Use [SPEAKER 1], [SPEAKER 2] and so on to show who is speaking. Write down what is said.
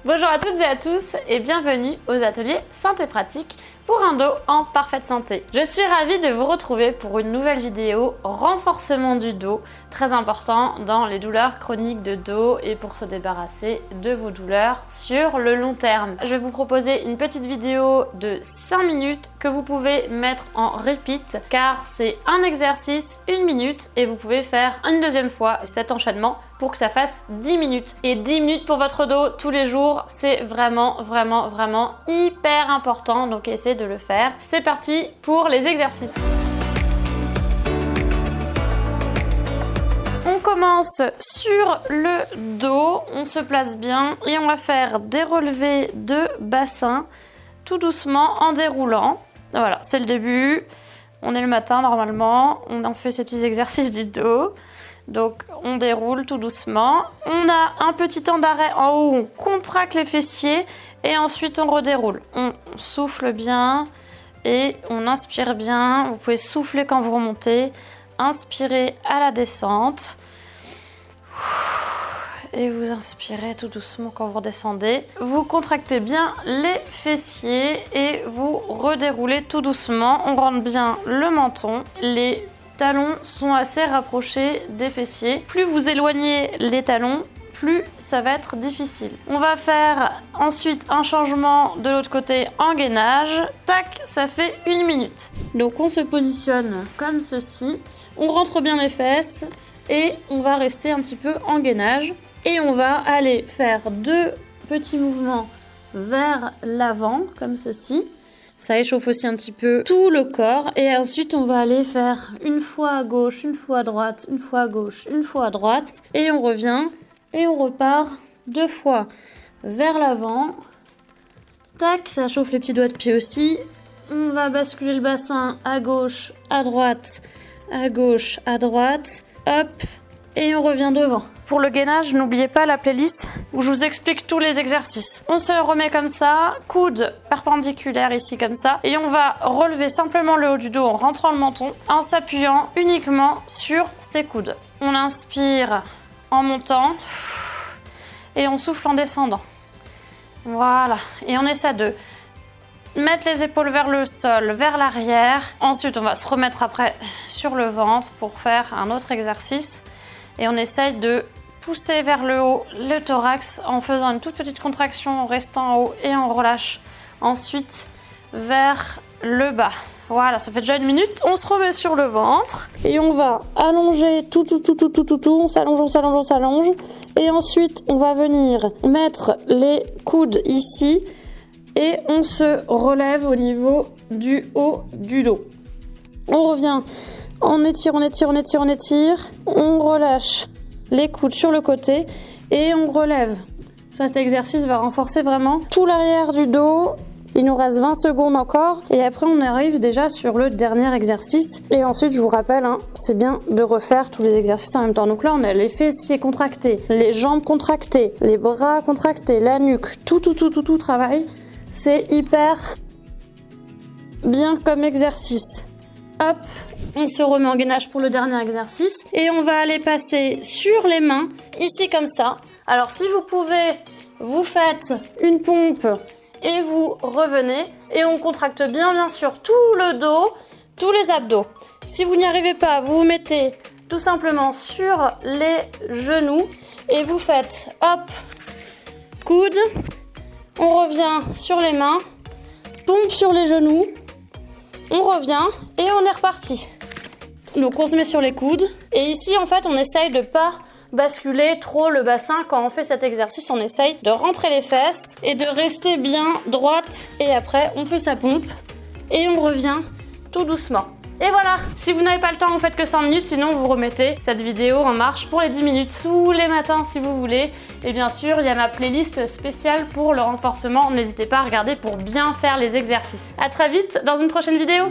[SPEAKER 1] Bonjour à toutes et à tous et bienvenue aux ateliers Santé Pratique pour un dos en parfaite santé. Je suis ravie de vous retrouver pour une nouvelle vidéo renforcement du dos, très important dans les douleurs chroniques de dos et pour se débarrasser de vos douleurs sur le long terme. Je vais vous proposer une petite vidéo de 5 minutes que vous pouvez mettre en repeat car c'est un exercice, 1 minute et vous pouvez faire une deuxième fois cet enchaînement pour que ça fasse 10 minutes. Et 10 minutes pour votre dos tous les jours, c'est vraiment hyper important, donc essayez de le faire. C'est parti pour les exercices. On commence sur le dos, on se place bien et on va faire des relevés de bassin tout doucement en déroulant. Voilà, c'est le début. On est le matin normalement, on en fait ces petits exercices du dos. Donc on déroule tout doucement. On a un petit temps d'arrêt en haut, on contracte les fessiers et ensuite on redéroule. On souffle bien et on inspire bien. Vous pouvez souffler quand vous remontez. Inspirez à la descente. Et vous inspirez tout doucement quand vous redescendez. Vous contractez bien les fessiers et vous redéroulez tout doucement. On rentre bien le menton. Les talons sont assez rapprochés des fessiers. Plus vous éloignez les talons, plus ça va être difficile. On va faire ensuite un changement de l'autre côté en gainage. Tac, ça fait 1 minute. Donc on se positionne comme ceci. On rentre bien les fesses et on va rester un petit peu en gainage. Et on va aller faire 2 petits mouvements vers l'avant comme ceci. Ça échauffe aussi un petit peu tout le corps. Et ensuite, on va aller faire une fois à gauche, une fois à droite, une fois à gauche, une fois à droite. Et on revient et on repart 2 fois vers l'avant. Tac, ça chauffe les petits doigts de pied aussi. On va basculer le bassin à gauche, à droite, à gauche, à droite. Hop, et on revient devant. Pour le gainage, n'oubliez pas la playlist où je vous explique tous les exercices. On se remet comme ça, coude perpendiculaire ici comme ça, et on va relever simplement le haut du dos en rentrant le menton, en s'appuyant uniquement sur ses coudes. On inspire en montant, et on souffle en descendant. Voilà, et on essaie de mettre les épaules vers le sol, vers l'arrière. Ensuite, on va se remettre après sur le ventre pour faire un autre exercice. Et on essaye de pousser vers le haut le thorax en faisant une toute petite contraction, en restant en haut et on relâche ensuite vers le bas. Voilà, ça fait déjà 1 minute. On se remet sur le ventre et on va allonger tout. On s'allonge. Et ensuite, on va venir mettre les coudes ici et on se relève au niveau du haut du dos. On revient. On étire, on relâche les coudes sur le côté et on relève. Ça, cet exercice va renforcer vraiment tout l'arrière du dos. Il nous reste 20 secondes encore et après on arrive déjà sur le dernier exercice. Et ensuite, je vous rappelle, c'est bien de refaire tous les exercices en même temps. Donc là, on a les fessiers contractés, les jambes contractées, les bras contractés, la nuque, tout travaille. C'est hyper bien comme exercice. Hop, on se remet en gainage pour le dernier exercice et on va aller passer sur les mains, ici comme ça. Alors si vous pouvez, vous faites une pompe et vous revenez et on contracte bien sûr tout le dos, tous les abdos. Si vous n'y arrivez pas, vous vous mettez tout simplement sur les genoux et vous faites hop, coude, on revient sur les mains, pompe sur les genoux. On revient et on est reparti. Donc on se met sur les coudes. Et ici, en fait, on essaye de pas basculer trop le bassin. Quand on fait cet exercice, on essaye de rentrer les fesses et de rester bien droite. Et après, on fait sa pompe et on revient tout doucement. Et voilà, si vous n'avez pas le temps, vous faites que 5 minutes, sinon vous remettez cette vidéo en marche pour les 10 minutes tous les matins si vous voulez. Et bien sûr, il y a ma playlist spéciale pour le renforcement. N'hésitez pas à regarder pour bien faire les exercices. À très vite dans une prochaine vidéo.